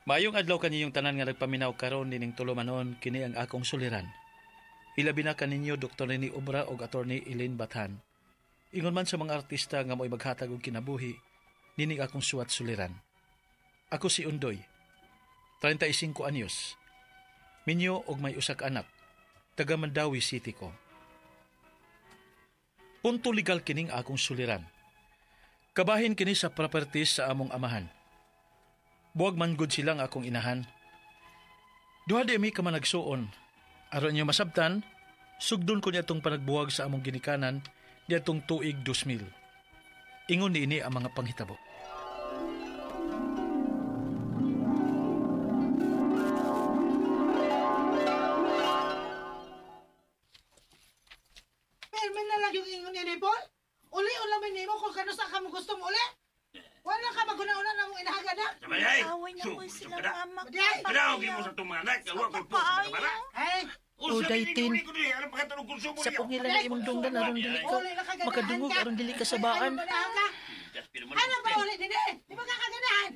Maayong adlaw kaniyong tanan nga nagpaminaw karon dining tulumanon kini ang akong suliran. Ilabi na kaninyo Dr. Rene Obra ug Attorney Elaine Bathan. Ingon man sa mga artista nga mo'y maghatag og kinabuhi, dining akong suwat suliran. Ako si Undoy, 35 anyos. Minyo og may usak anak, taga Mandawi City ko. Punto legal kining akong suliran. Kabahin kini sa properties sa among amahan. Buwag man gud silang akong inahan. Duha di mi ka man nagsuon. Aron niyo masabtan, sugdon ko niya itong panagbuwag sa among ginikanan niya itong tuig 2000. Ingon ni ini ang mga panghitabo. Permen na lang yung ingon ni Paul. Uli-ula man nimo kung kano sa kamo gusto mo uli. Wala ka maguna-una na mong inahagad na. Sabayay! Away na ko sila mama. Maday! Padaw mo sa itong mga anak. Huwag ko po sa kamara. Ay! O, Daytin. Ano pa katulong konsumo Sa pangila na imong dungdan aron dili ka makadungog aron dili ka sabaan. Ano ba ulit din eh? Di ba kakaganahan?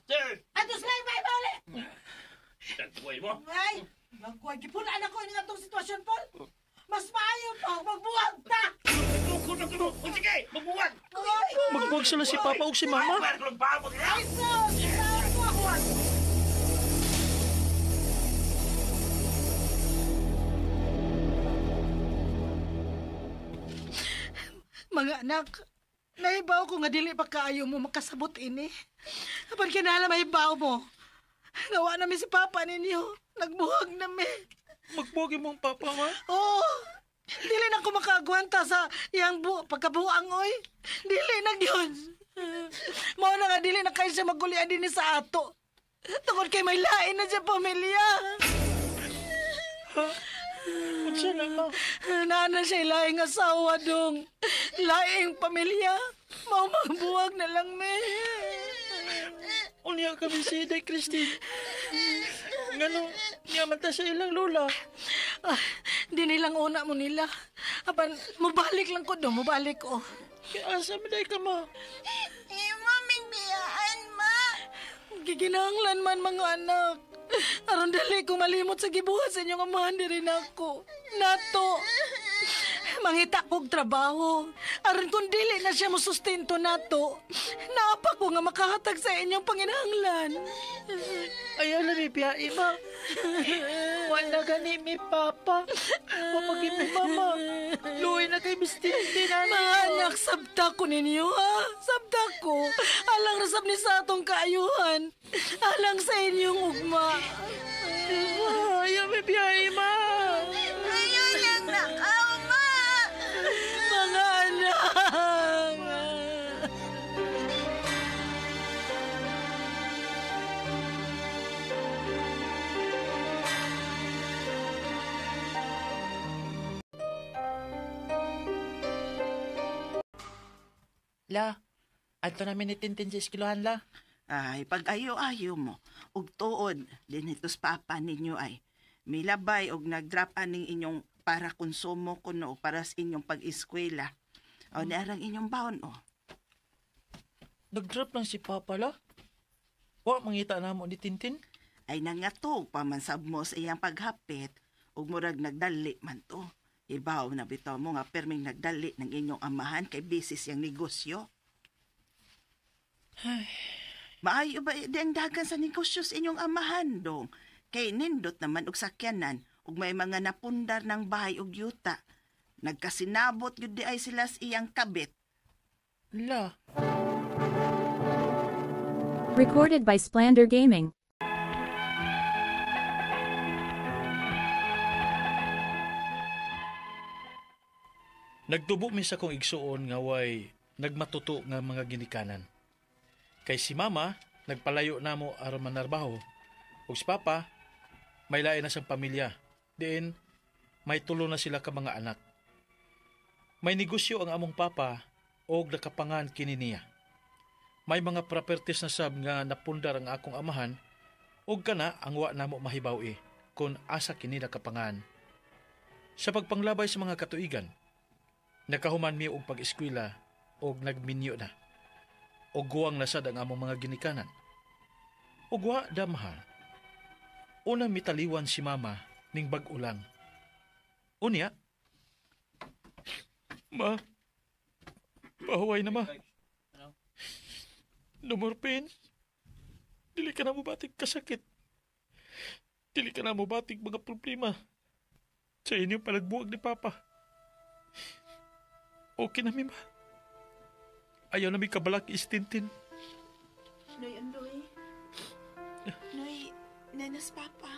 Sir! Ato sila yung ba ulit? Tagpuay mo. Ay! Magkuhay, gipulaan ako yung itong sitwasyon, Paul. Mas maayo pa, magbuwag ta! O sige, magbuwag! Ay! Magbuwag sila si Papa ug si Mama. Ay, sus! Magbuwag! Mga anak, naibaw ko nga dili pa kaayo mo makasabot ini. Kapag kinala maibaw mo, nawa namin si Papa ninyo. Nagbuhag namin. Magbuwag imong Papa ma. Oo. Dili na ko makagwanta sa iyang pagkabuang, oy. Dili na yun. Mao na nga dili na kayo siya magulian din sa ato. Tungkol kay may lain na siya pamilya. Unsa na ma? Nana siya laing asawa dong. Laing pamilya. Mao magbuwag na lang, me. Unya kami si Day Christine. Ngano, niya man ta sa ilang lola. Di nilang una mo nila. Apan, mubalik lang ko do, mubalik ko. Kaya asa man day ka ma? Maming biyaan, ma. Giginahanglan man mga anak. Aron dali ko malimot sa gibuhat sa inyong amahan di rin ako. Nato. Mangita kog trabaho. Aron kung dili na siya musustento nato. Naapa ko nga makahatag sa inyong panginahanglan. Ayaw na mi biyai ma. Wala gani mi Papa. Papagin mi Mama. Luoy na kay mistinti na Mga anak, sabta ko ninyo, ha? Sabta ko. Alang rasab ni sa atong kaayuhan. Alang sa inyong ugma. Ayaw mi biyai ma. Ayaw lang na kao, ma. Mga anak. La, ato namin itintin sa eskilohan la. Ay, pag ayo-ayo mo, ug tuod, dinitos papa ninyo ay, milabay og nag-drop aning inyong para konsumo kuno o para sa inyong pag-eskwela. O niarang inyong baon o. Nag-drop lang si Papa la. Wa mangita na mo ni Tintin. Ay nangatog pa man sab mo sa iyang paghapit, ug murag nagdali man to. Ibaw na bitaw mo nga perming nagdali ng inyong amahan kay bisis yang negosyo. Maayo ba di ang dagan sa negosyo sa inyong amahan dong? Kay nindot naman og sakyanan ug may mga napundar ng bahay ug yuta. Nagkasinabot gyud di ay sila sa iyang kabit. La, Recorded by Splander Gaming. Nagtubo mi sa kong igsuon nga way nagmatuto nga mga ginikanan. Kay si Mama, nagpalayo na mo aron manarbaho. Ug si Papa, may lain na siyang pamilya. Diin, may tulo na sila ka mga anak. May negosyo ang among Papa og nakapangan kini niya. May mga properties na sab nga napundar ang akong amahan ug kana ang wa namo mahibaw kung asa kini nakapangan. Sa pagpanglabay sa mga katuigan, nakahuman mi og pag-eskwela og nagminyo na. O guwang nasad ang among mga ginikanan. Ug wa damha. Una mitaliwan si mama ning bag-ulang. Unya, ma, pahuway na ma. Numorpin, dili ka na mo batik kasakit. Dili ka na mo batik mga problema sa inyong palagbuwag ni Papa. Okay na mi ma. Ayaw na mi kabalak istintin. Noy, Andoy. Noy, nanas Papa.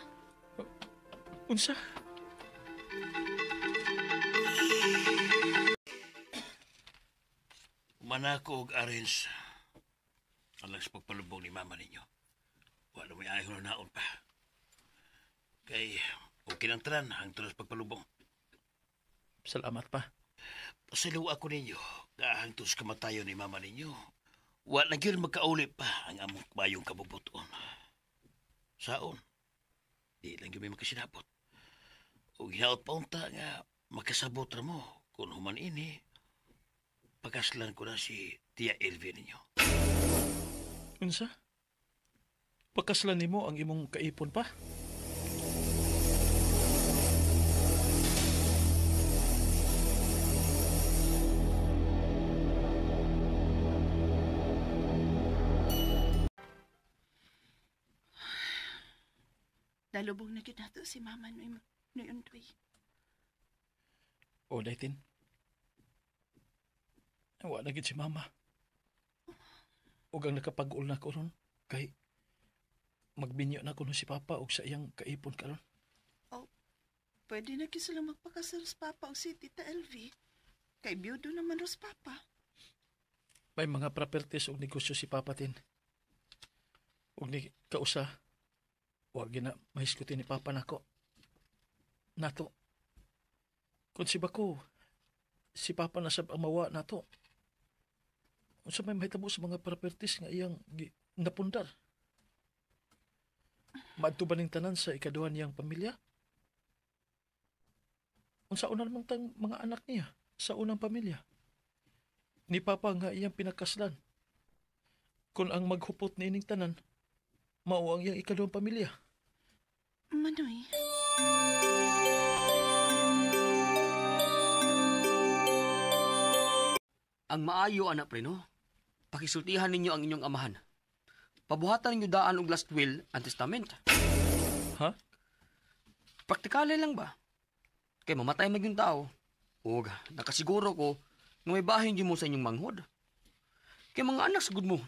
Unsa? Manako og arrange. Alas pagpalubong ni mama ninyo. Wala may ayaw na naon pa. Kay, okay lang tanan ang tulas pagpalubong. Salamat pa. Pasalaw ako ninyo, kahangtos kamatayo ni mama ninyo. Wala na gyud magkauli pa ang among mayong kabubuton. Saon, di lang gyud may makasinabot. O ginaot pa unta nga makasabot ra mo kung human ini, pagkaslan ko na si Tia Elvie ninyo. Unsa? Pakaslan nimo ang imong kaipon pa? Nalubong na gyud nato si Mama Noy Undoy. O, Daytin. Wa na gid si mama. Ug ang nakapag-ul na ko ron, kay magbinyo na ko no si Papa og sa iyang kaipon karon. Pwede na sila magpakasal sa Papa o si Tita Elvie. Kay biyudo naman ros Papa. May mga properties og negosyo si Papa tin. Ug ni kausa, wa gina mahiskutin ni Papa nako. Nato. Kung si Bako, si Papa nasab ang mawa nato. Unsa may mahitabo sa mga properties nga iyang napundar? Maadto ba ning tanan sa ikaduha niyang pamilya? Unsa una namang tang mga anak niya sa unang pamilya? Ni Papa nga iyang pinakaslan. Kung ang maghupot ni ining tanan, mao ang iyang ikaduhang pamilya. Manoy. Ang maayo, anak preno. Pakisultihan ninyo ang inyong amahan. Pabuhatan ninyo daan og last will and testament. Ha? Praktikali lang ba? Kay mamatay mag yung tao. O nakasiguro ko nga may bahin mo sa inyong manghod. Kay mga anak sagud mo.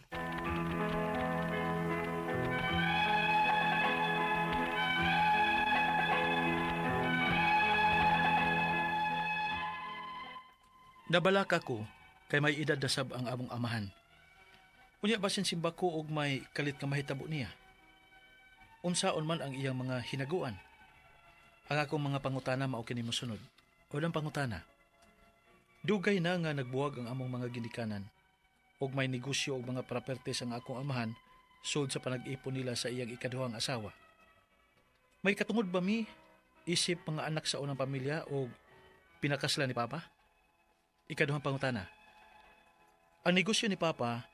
Nabalaka ko kay may edad na sab ang among amahan. Unya basin simba ko og may kalit nga mahitabo niya. Unsaon man ang iyang mga hinaguan. Ang akong mga pangutana mao kini mosunod. Unang pangutana. Dugay na nga nagbuwag ang among mga ginikanan og may negosyo og mga properties ang akong amahan sud sa panag-ipon nila sa iyang ikaduhang asawa. May katungod ba mi isip mga anak sa unang pamilya o pinakasla ni Papa? Ikaduhang pangutana. Ang negosyo ni Papa,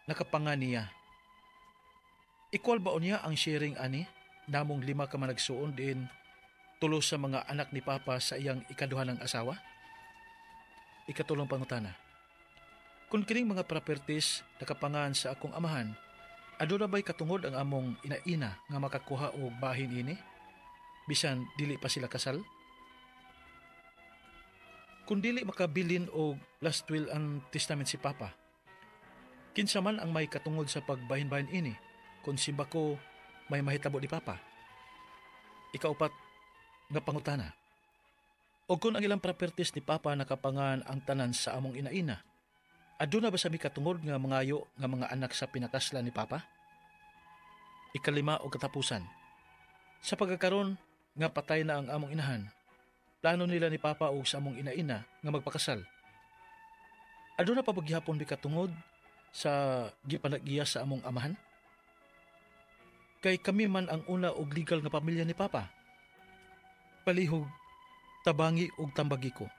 nakapanga niya. Equal ba niya ang sharing ani? Namong 5 ka managsuon din tulos sa mga anak ni Papa sa iyang ikaduhan ng asawa? Ikatulong pangutana. Kung kining mga properties nakapangan sa akong amahan, aduna ba'y katungod ang among inaina nga makakuha og bahin ini? Bisan dili pa sila kasal? Kung dili makabilin og last will and testament si Papa, kinsa man ang may katungod sa pagbahin-bahin ini kung si Bako may mahitabo ni Papa? Ikaupat nga pangutana. O kung ang ilang properties ni Papa nakapangan ang tanan sa among inaina, aduna ba sa mi katungod nga mangayo nga mga anak sa pinakasla ni Papa? Ikalima o katapusan. Sa pagkakaroon nga patay na ang among inahan, plano nila ni Papa o sa among inaina nga magpakasal. Aduna pa paghihapon mi katungod sa gipanaggiya sa among amahan? Kay kami man ang una og legal nga pamilya ni Papa. Palihog, tabangi og tambagi ko.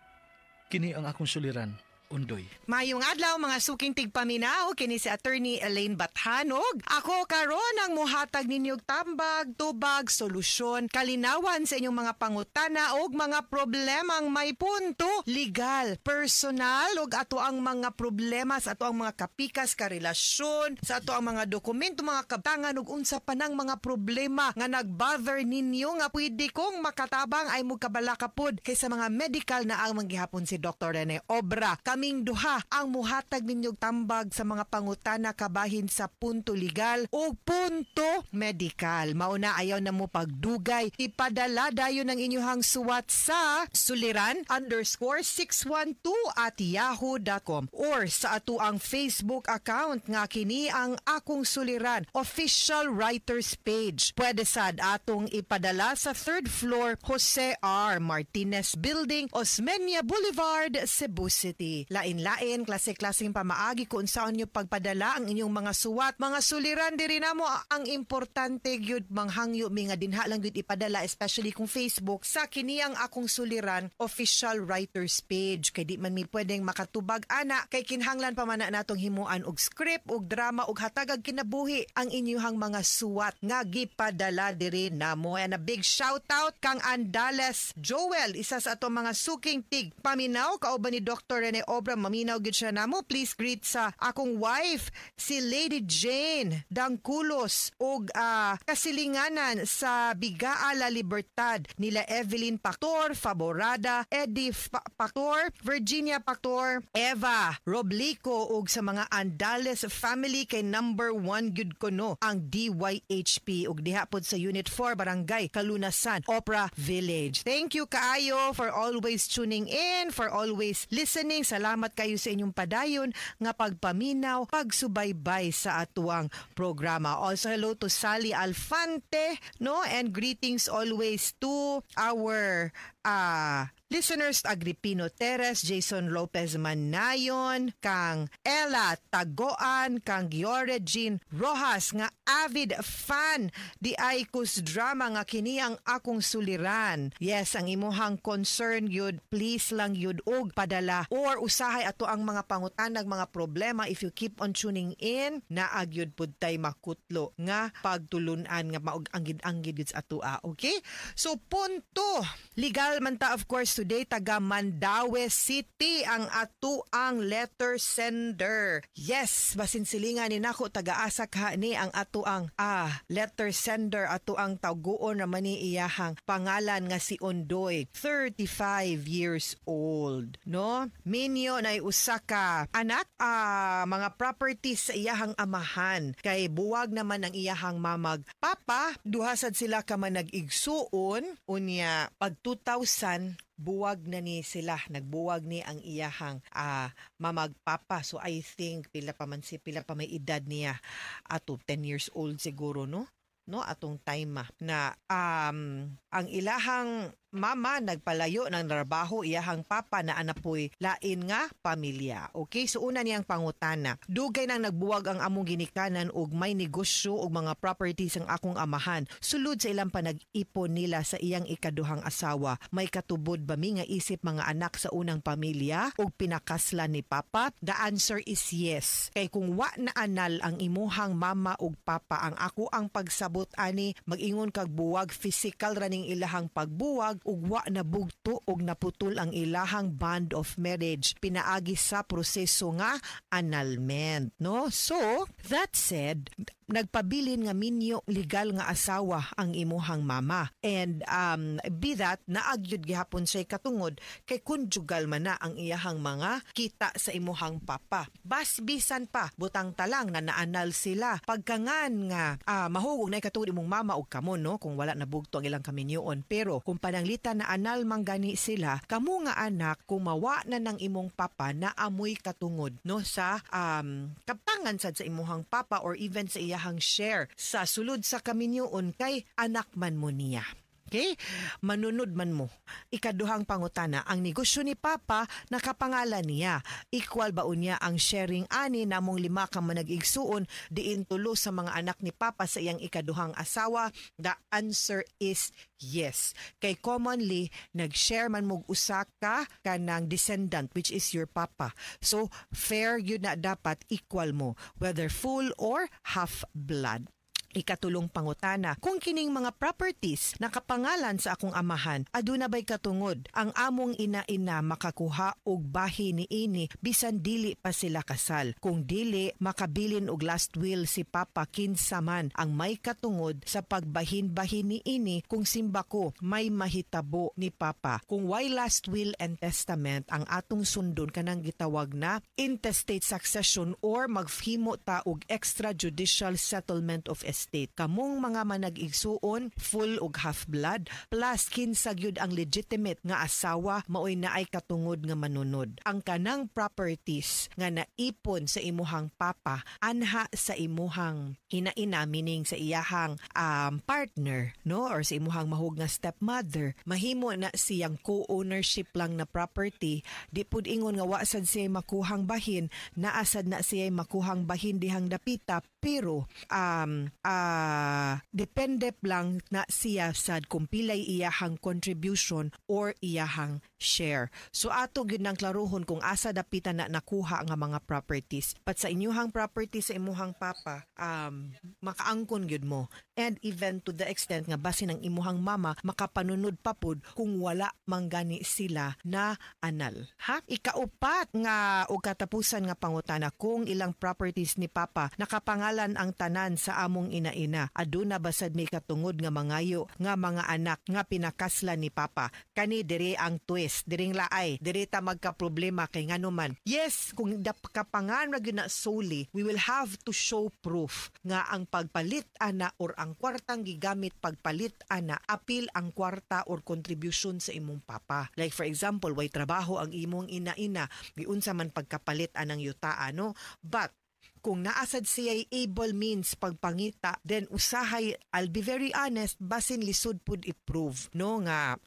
Kini ang akong suliran Undoy. Mayong adlaw mga suking tigpaminaw kini si Attorney Elaine Bathanog. Ako karon ang muhatag ninyog tambag, tubag, solusyon, kalinawan sa inyong mga pangutana ug mga problemang may punto, legal, personal ug ato ang mga problema sa ato ang mga kapikas karelasyon, sa ato ang mga dokumento, mga kabtangan ug unsa pa nang mga problema nga nagbother ninyo nga pwede kong makatabang ay mugkabala kapod kaysa mga medical na ang manggihapon si Dr. Rene Obra. Kaming duha ang muhatag ninyog tambag sa mga pangutana kabahin sa punto legal o punto medical. Mauna ayaw na mo pagdugay. Ipadala dayon ng inyong suwat sa suliran_612@yahoo.com or sa ato ang Facebook account nga kini ang Akong Suliran official writers page. Pwede sad atong ipadala sa 3rd floor Jose R. Martinez Building, Osmeña Boulevard, Cebu City. Lain-lain, klase-klaseng pamaagi kung saan nyo pagpadala ang inyong mga suwat. Mga suliran, diri na mo ang importante gyud manghangyo mi nga dinha lang gyud ipadala, especially kung Facebook, sa kini ang Akong Suliran official writers page. Kay di man mi pwedeng makatubag ana, kay kinhanglan pa man na natong himuan og script, og drama, og hatagag kinabuhi ang inyong mga suwat nga gipadala diri namo. And a big shout out kang Andales Joel, isa sa atong mga suking tig paminaw kauban ni Dr. Rene Obra. Maminaw gid siya namo. Please greet sa akong wife si Lady Jane Dangkulos og kasilinganan sa Bigaa La Libertad nila Evelyn Pactor, Faborada, Eddie Pactor, Virginia Pactor, Eva Roblico ug sa mga Andales family kay number 1 gud ko no ang DYHP ug diha pod sa Unit 4 Barangay Kalunasan, Opera Village. Thank you kaayo for always tuning in, for always listening. Salamat kayo sa inyong padayon nga pagpaminaw, pagsubaybay sa atuang programa. Also hello to Sally Alfante, no, and greetings always to our listeners Agripino Teres, Jason Lopez Manayon, kang Ella Tagoan, kang Giore Jean Rojas nga avid fan di Aikus drama nga kini ang Akong Suliran. Yes, ang imuhang concern yun, please lang yun og padala or usahay ato ang mga pangutanag, mga problema. If you keep on tuning in, naagyod pud tay makutlo nga pagtulunan nga maog anggid sa atua. Okay? So punto legal man ta, of course, today taga Mandaue City ang ato ang letter sender. Yes, basin silingan ni nako taga-asa ka ni ang ato ang letter sender, ato ang taguon naman ni iyahang pangalan nga si Ondoy, 35 years old, no? Minyo na usa ka anak, mga properties sa iyahang amahan, kay buwag naman ang iyahang mamag papa. Duhasad sila ka man nag-igsuon unya pag 2000 buwag na ni sila, nagbuwag ni ang iyahang mamagpapa. So I think pila pa may edad niya, ato 10 years old siguro, no atong time na ang ilahang mama nagpalayo ng trabaho, iyahang papa na anapoy lain nga pamilya. Okay, so una niyang pangutana, dugay nang nagbuwag ang among ginikanan og may negosyo og mga properties ang akong amahan. Sulod sa ilang panag-ipon nila sa iyang ikaduhang asawa, may katubod ba mi nga isip mga anak sa unang pamilya og pinakaslan ni papa? The answer is yes. Kay kung wa na anal ang imuhang mama og papa, ang ako ang pagsabot ani mag-ingon kag buwag, physical raning ilahang pagbuwag ug wa na bugto og naputol ang ilahang bond of marriage, pinaagi sa proseso nga annulment, no? So that said, nagpabilin nga minyo legal nga asawa ang imuhang mama, and be that naagyud gihapon say katungod kay conjugal man na ang iyahang mga kita sa imuhang papa. Basbisan pa butang talang na naanal sila pagkangan nga mahugog na katungod imong mama og kamo, no, kung wala na bugto ang ilang kaminyoon. Pero kung pananglitan na anal manggani sila, kamo nga anak kung mawa na ng imong papa na amoy katungod, no, sa kaptangan sad sa imuhang papa or even sa iyahang share sa sulod sa kaminyoon kay anak man mo niya. Okay? Manunod man mo. Ikaduhang pangutana, ang negosyo ni Papa nakapangalan niya. Equal ba unya ang sharing ani namong 5 ka manag-igsuon diin tulo sa mga anak ni Papa sa iyang ikaduhang asawa? The answer is yes. Kay commonly nag-share man mog usa ka kanang descendant which is your Papa. So fair yun na dapat equal mo whether full or half blood. Ikatulong pangutana, kung kining mga properties nakapangalan sa akong amahan, aduna ba'y katungod ang among ina-ina makakuha og bahin ni ini bisan dili pa sila kasal? Kung dili, makabilin og last will si Papa kinsa man ang may katungod sa pagbahin-bahin ni ini kung simba ko may mahitabo ni Papa. Kung why last will and testament ang atong sundon kanang gitawag na intestate succession or maghimo ta og extrajudicial settlement of estate. Kamong mga manag-igsuon, full og half blood, plus kinsa gyud ang legitimate nga asawa maoy naay katungod nga manunod. Ang kanang properties nga naipon sa imuhang Papa anha sa imuhang ina-ina, meaning sa iyahang partner, no, or sa imuhang mahug nga stepmother, mahimo na siyang co-ownership lang na property. Di pud ingon nga wa sad siya makuhang bahin, naasad na siya makuhang bahin dihang dapita, pero depende lang na siya sad kung pilay iyahang contribution or iyahang share. So ato gyud nang klaruhon kung asa dapitan na nakuha nga mga properties. But sa inyuhang property sa imuhang Papa, makaangkon gyud mo. And even to the extent nga basin ang imuhang mama makapanunod pa pud kung wala manggani sila na anal. Ha? Ikaupat nga o katapusan nga pangutana, kung ilang properties ni Papa nakapangalan ang tanan sa among ina-ina, aduna basad may katungod nga mangayo nga mga anak nga pinakasla ni Papa. Kani diri ang twist, diring laay, diri ta magka-problema kay nganuman. Yes, kung kapangan ra gyud na solely, we will have to show proof nga ang pagpalit ana or ang kwartang gigamit pagpalit ana apil ang kwarta or contribution sa imong Papa. Like for example, way trabaho ang imong ina-ina, giunsa man pagkapalit anang yuta, no? But kung naasad siya able means pagpangita, then usahay, I'll be very honest, basin lisod pud i-prove, no, nga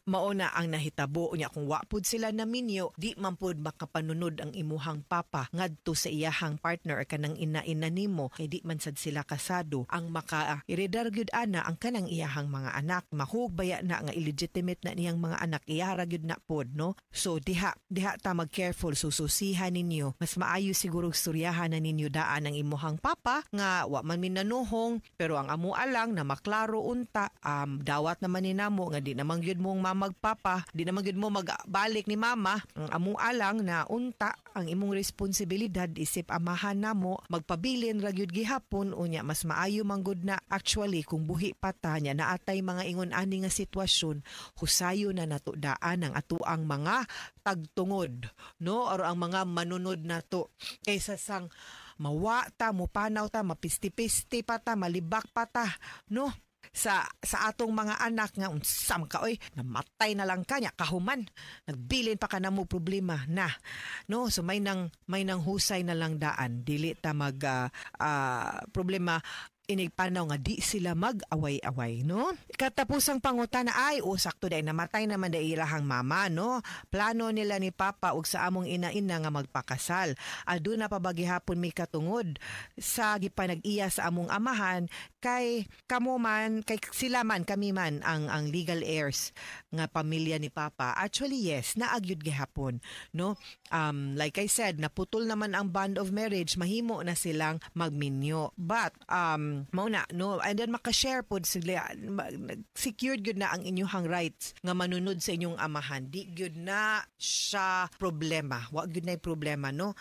mauna ang nahitabo niya. Kung wa pud sila naminyo, di man pud makapanunod ang imuhang Papa ngadto sa iyahang partner kanang ina-ina nimo, kay di man sad sila kasado. Ang maka-iredar gyud ana ang kanang iyahang mga anak, mahugbaya na nga illegitimate na niyang mga anak, iyara gyud na pod, no? So diha ta mag-careful, sususihan ninyo. Mas maayo siguro suryahan na ninyo daan ang imuhang Papa nga wa man minanuhong, pero ang amo alang na maklaro unta, dawat naman ni namo nga di naman gyud mong mamagpapa, di naman gyud mo magbalik ni mama. Ang amo alang na unta ang imong responsibilidad isip amahan namo, magpabilin ra gyud gihapon unya. Mas maayo manggod na actually kung buhi pa ta nya naatay mga ingon ani nga sitwasyon, husayo na nato daan ang atuang mga tagtungod, no, or ang mga manunod nato, kaysa sang mawa ta, mupanaw ta, mapisti-pisti pa ta, malibak pa ta, no? Sa atong mga anak nga unsam ka oy, namatay na lang kanya kahuman, nagbilin pa ka na mo problema na, no? So may nang husay na lang daan, dili ta mag problema inigpanaw nga di sila mag-away-away, no? Katapusang pangutana ay sakto dahil namatay naman dahil ilahang mama, no? Plano nila ni Papa ug sa among ina-ina nga magpakasal. Aduna pa bagihapon may katungod sa gipanag-iya sa among amahan kay kamo man, kay sila man, kami man ang legal heirs nga pamilya ni Papa. Actually yes, naagyud gihapon, no? Like I said, naputol naman ang bond of marriage, mahimo na silang magminyo. But mauna, no, and then makashare pod sila, secured gyud na ang inyong rights nga manunod sa inyong amahan. Di gyud na siya problema, wa gyud na problema, no?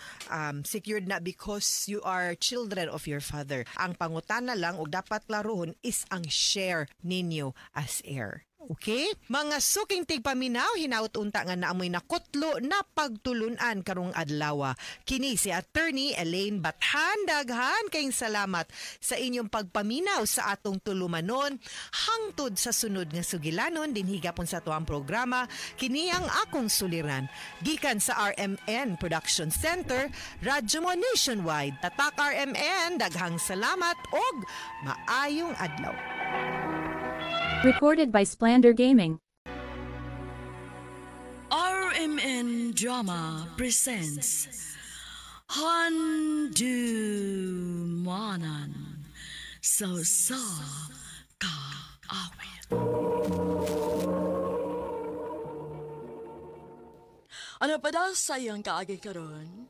Secured na because you are children of your father. Ang pangutana lang ug dapat klarohon is ang share ninyo as heir. Okay? Mga suking tigpaminaw, hinaut unta nga naamoy nakutlo na pagtulunan karong adlaw. Kini si Attorney Elaine Bathan. Daghan kayong salamat sa inyong pagpaminaw sa atong tulumanon. Hangtod sa sunod nga sugilanon, dinhigapon sa tuang programa, kini ang akong suliran. Gikan sa RMN Production Center, Radyo Mo Nationwide. Tatak RMN, daghang salamat og maayong adlaw. Recorded by Splander Gaming. RMN Drama presents Handumanan sa kaawit. Ano pa daw sayang kaagi karon?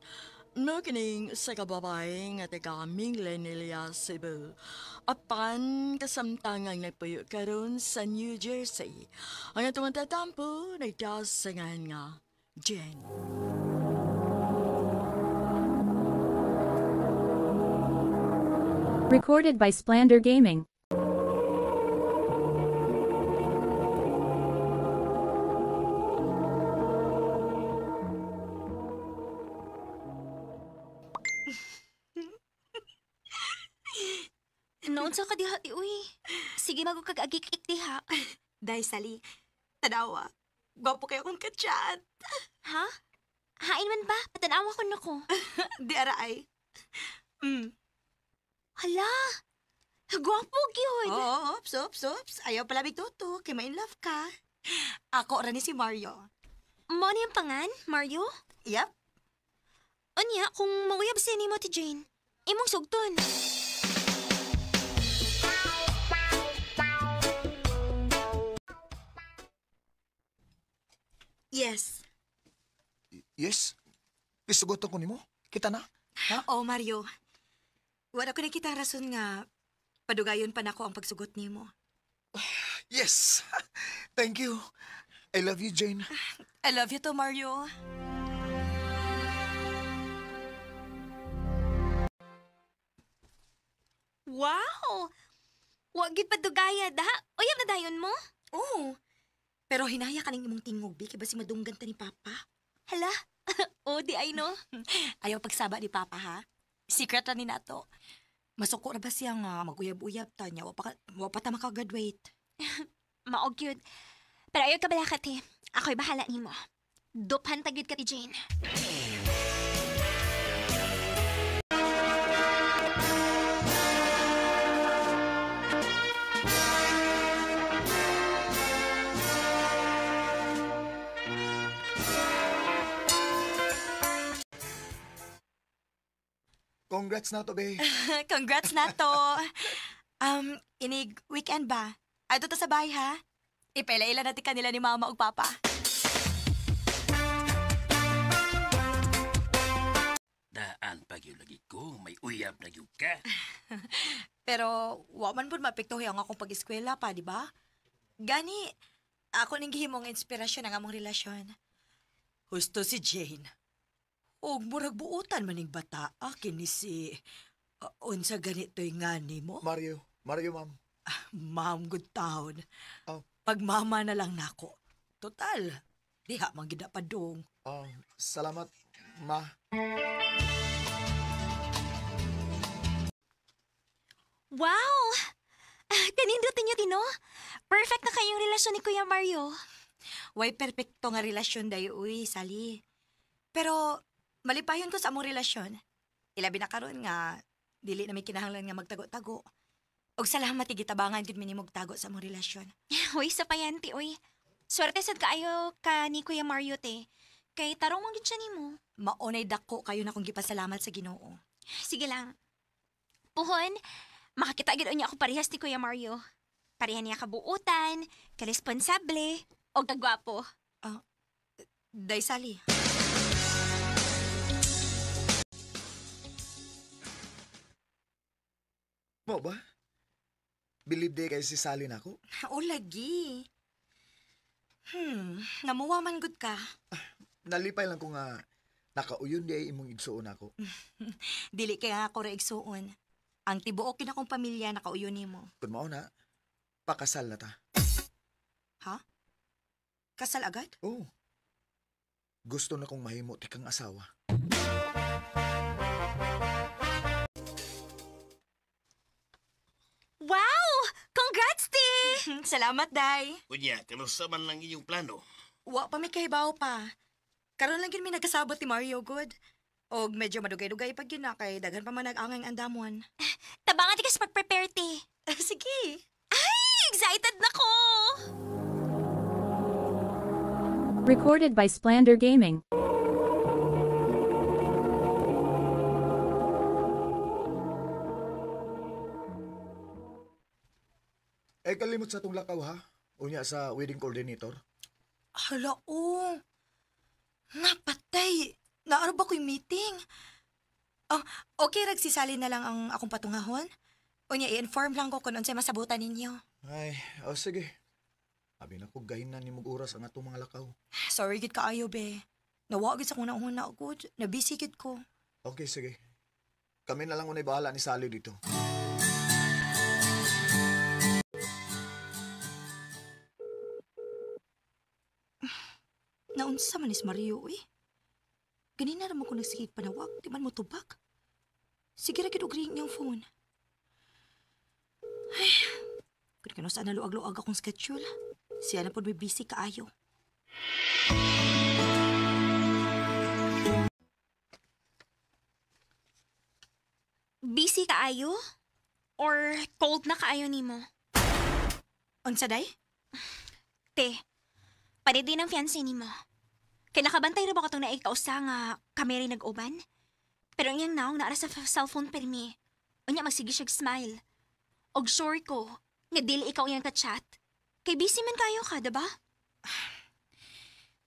No kining sa kababay nga taga Minglenilla, Cebu. Apan kasamtangang nagpuyo karon sa New Jersey. Ang atong tatampo nagdasangan nga Jen. Recorded by Splander Gaming. Noon sa kadiha, uy. Sige, magkag-agik-ik diha. Day, Sally. Tanawa. Gwapo kayo kong kachat. Ha? Hain man ba? Patanawa ko na ko. Di araay. Hala! Gwapo, gyud. Oo, oops. Ayaw pala bigtuto. Kay ma-in love ka. Ako ra ni si Mario. Mo niyang pangan, Mario? Yep. Unya, kung mauyab siya ni mo ti Jane, imong sugton. Yes. Yes? Isugotan ko nimo? Kita na? Ha? Oo, Mario. Wala ko nakita ang rason nga padugayon pa nako ang pagsugot nimo. Yes! Thank you. I love you, Jane. I love you too, Mario. Wow! Wagid pa dugaya, da? Uyab na dayon mo? Oo. Pero hinaya ka ng imong tingog, Bi, kaya ba si madunggan ta ni Papa? Hala? O, di ay no? Ayaw pagsaba ni Papa, ha? Secret na ni nato. Masuko na ba siya nga maguyab-uyab ta niya? Wa pa ta makagraduate. Maog yun. Pero ayaw ka balakat eh. Ako'y bahala ni mo. Duphan tagid ka ti Jane. Congrats na to, babe. Congrats na to. Inig weekend ba? Ay, ta sa bahay, ha? Ipaila-ila natin kanila ni Mama ug Papa. Daan pag yung lagi ko, may uyab na yung ka. Pero, wa man po mapektuhi ang akong pag-eskwela pa, di ba? Gani, ako ning gihimong inspirasyon ang among relasyon. Husto si Jane. Og murag buutan maning bata, kini si... unsa ganito'y ngani mo? Mario, ma'am. Ma'am, good town. Oh. Pagmama na lang nako. Total, diha man gid pa dong. Salamat, ma. Wow! Kanindutin niyo din, no? Perfect na kayong relasyon ni Kuya Mario. Way perpekto nga relasyon dayo, uy, Sally. Pero, malipayon ko sa among relasyon. Ilabi na karon nga, dili na may kinahanglan nga magtago-tago. Og salamat igitabangan gid mi nimog tago sa among relasyon. Uy, sa payanti, uy. Swerte sad kaayo ka ni Kuya Mario, te. Kay tarong mong gid siya nimo. Maunay dako kayo na kong gipasalamat sa Ginoo. Sige lang. Puhon, makakita gid unya ako parehas ni Kuya Mario. Pareha niya kabuutan, karesponsable, o kagwapo. Day, Sally. Mo ba? Believe day kay si Sally na ako? O, lagi. Namuwa man gud ka. Nalipay lang ko nga nakauyon di ay imong igsuon ako. Dili kay nga ako ra igsuon. Ang tibuok kin akong pamilya nakauyon nimo. Kung mao na, pakasal na ta. Ha? Kasal agad? Oo. Gusto na kong mahimo ti kang asawa. Wow! Congrats, te! Salamat, Day. Kunya, kanusta man lang iyong plano? Wa pa may kahibaw pa. Karon lang yun may nagkasabot ni Mario good. Og medyo madugay-dugay pag yun na kay daghan pa man nag-angay ang andamon. Tabangan ti ka sa pag-prepare, te. Sige. Ay! excited na ko! Recorded by Splander Gaming. Kalimot sa tong lakaw ha. Unya sa wedding coordinator. Hala, oh. Napatay. Naaro ba ko'y meeting? Oh, okay, ragsisali na lang ang akong patungahon. Unya, i-inform lang ko kung unsay masabutan ninyo. Ay, sige. Abi na ko gahin na ni mong oras ang atong mga lakaw. Sorry, gid kaayo, be. Nawagid sa kong nauna ako. Nabisi gid ko. Okay, sige. Kami na lang unay bahala ni Sally dito. Naunsa man is Mario, eh. Ganina naman ko nagsigig panawag. Di man mo tubak. Sige ra gid og ring niyang phone. Ay, kung kano saan naluag-luag akong schedule. Siya na po may busy kaayo. Busy kaayo? Or cold na kaayo nimo? Unsa day? Te, pare din ang fiancé nimo. Kay nakabantay ra ba ko itong naikausa nga kami rin nag-uban? Pero iyang naong naara sa cellphone permi. Unya magsige siya smile. Og sure ko, nga dili ikaw iyang ka-chat. Kay busy man kayo ka, diba?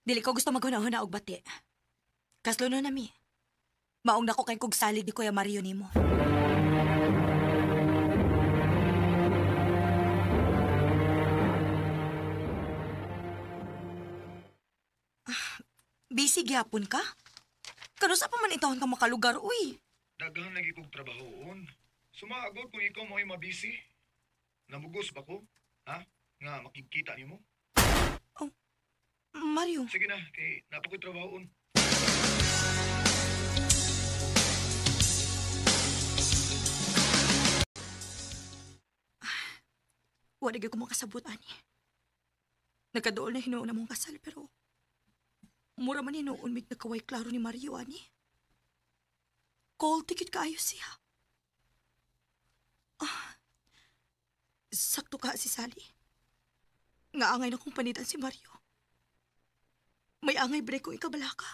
Dili ko gusto maghuna-huna og bati. Kaslo no nami. Maong nako kay kog salig ni Kuya Mario nimo. Busy gyapon ka? Kano sa pa man itawon ka makalugar, uy? Daghan lagi kong trabahoon. Sumaagod kung ikaw mo'y mabisi. Namugos ba ko? Ha? Nga makikita ni mo? Mario. Sige na, kay napakoy trabahoon. Wala gyud ko makasabot ani. Nagkadool na hinuon na mong kasal pero mura man hinuon mig nagkaway klaro ni Mario ani. Call ticket kaayo siya. Sakto ka si Sally. Nga angay na kong panitan si Mario. May angay break kong ikabalaka.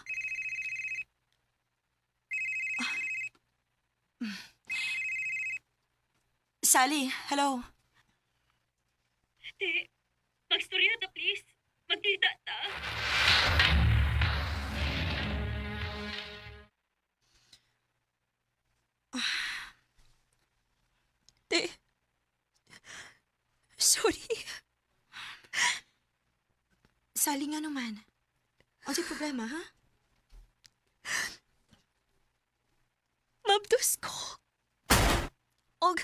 Sally, hello. Te, magstorya ta please. Magkita ta. Te, sorry. Sally nga naman. Ano problema, ha? Mabdos ko. Og,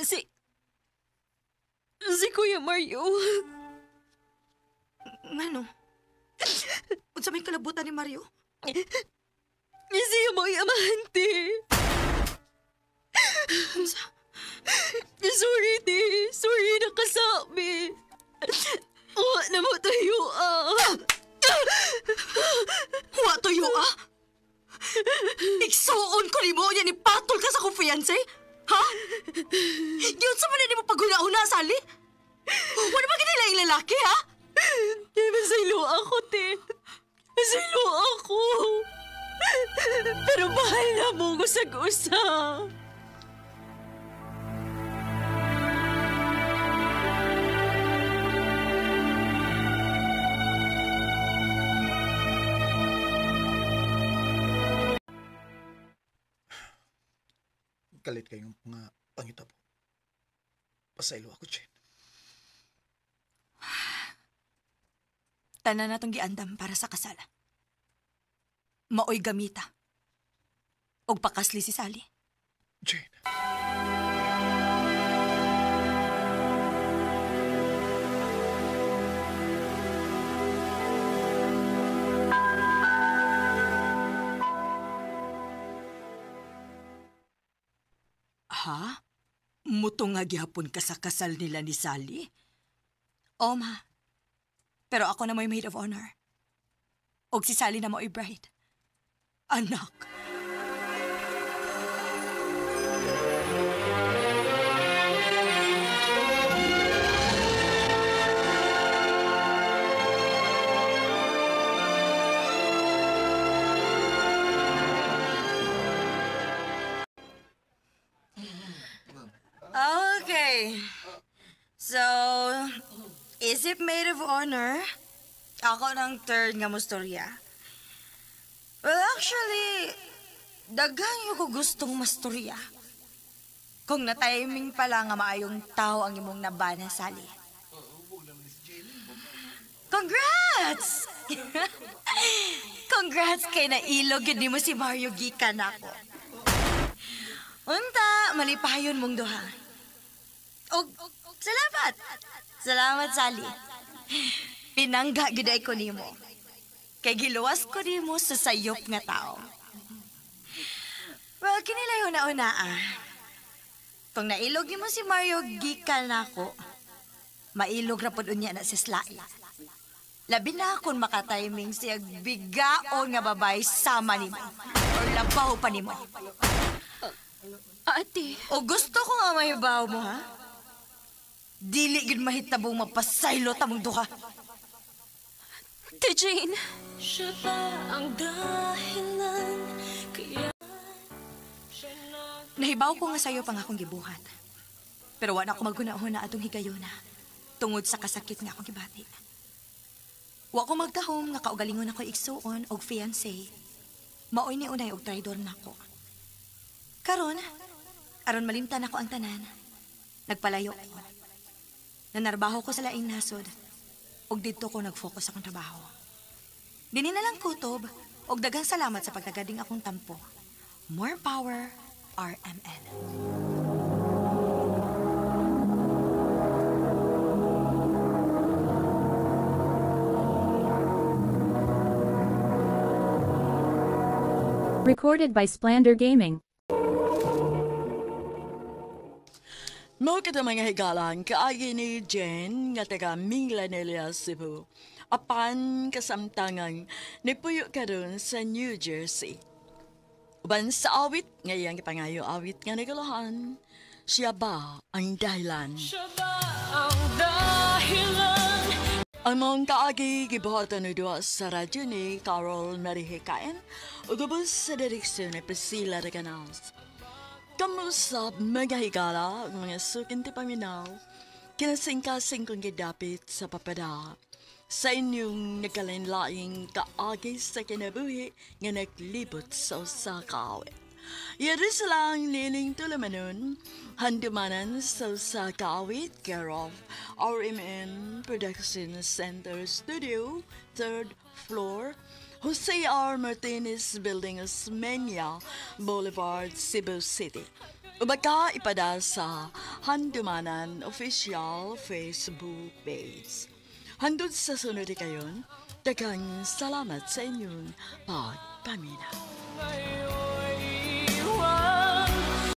si Kuya Mario. Ano? Unsa may kalabutan ni Mario? Siya mo'y amante. Unsa? Sorry, te. Sorry na kasabi. Wa na mo tayo, Wa tayo, Iksuon ko ni mo niya ni patol ka sa kong fiancé? Ha? Yun sa manini mo pag-una-una, Sally? Wala ba kinila yung lalaki, ha? Masaylo ako, te. Masaylo ako. Pero mahal na mo gusag-usa. Kalit kayong mga pangita po. Pasaylo ako, Jen. Tanan na itong giandam para sa kasal. Maoy gamita. Og pakasli si Sally. Jen. Ha? Muto nga gihapon ka sa kasal nila ni Sally? O, ma. Pero ako na may maid of honor. Og si Sally na mo bride. Anak. honor, ako ng third nga mustorya. Well, actually, daghang yung ko gustong mastorya. Kung na-timing pala nga maayong tao ang imong nabana, Sally. Congrats! Congrats kay nailog yun mo si Mario gikan ako. Unta, malipayon mong duha. Og, salamat! Salamat, Sally. Pinangga giday ko nimo. Kay giluwas ko nimo sa sayop nga tao. Well, kinilayo na una Kung nailog nimo si Mario gikan ako, mailog ra pud unya na si Sly. Labi na kung makatiming siya bigaon nga babay sama nimo. Or labaw pa nimo. Ate. O gusto ko nga mahibaw mo, ha? Dili gid mahitabong mapasaylo tamong duha. Te Jane. Siya ba ang dahilan kaya... Nahibaw ko nga sa'yo pang akong gibuhat. Pero wala ako maguna-huna atong higayona tungod sa kasakit nga akong gibati. Wa ko magtahom nga kaugalingon ako igsuon og fiancé. Maoy ni unay og traidor nako. Karon, aron malimtan ako ang tanan. Nagpalayo ko. Nanarbaho ko sa laing nasod og didto ko nag-focus akong trabaho. Dini na lang kutob og daghang salamat sa pagtagading akong tampo. More power, RMN. Recorded by Splander Gaming. Mo kita mga higalan, kaagi ni Jen nga taga Minglanilla, Cebu. Apan kasamtangan, nipuyo ka dun sa New Jersey. Uban sa awit, ngayang ipangayo awit nga nagalahan, siya ba ang dahilan? Siya ba ang dahilan? Ang mong kaagi gibuhatan ni Dua sa radyo ni Carol Marihikain, ugubos sa direksyon ni Priscilla Reganas. Kamusap mga higala, mga sukin ti paminaw, kinasing-kasing kong gidapit sa papada. Sa inyong nagkalain-laing kaagi sa kinabuhi nga naglibot sa usakawit. Yadis lang niling tulamanon, handumanan sa usakawit, care of RMN Production Center Studio, 3rd floor, Jose R. Martinez Building, Osmeña Boulevard, Cebu City. Ubaka ipada sa Handumanan Official Facebook page. Handod sa sunod kayon, daghang salamat sa inyong pagpaminaw.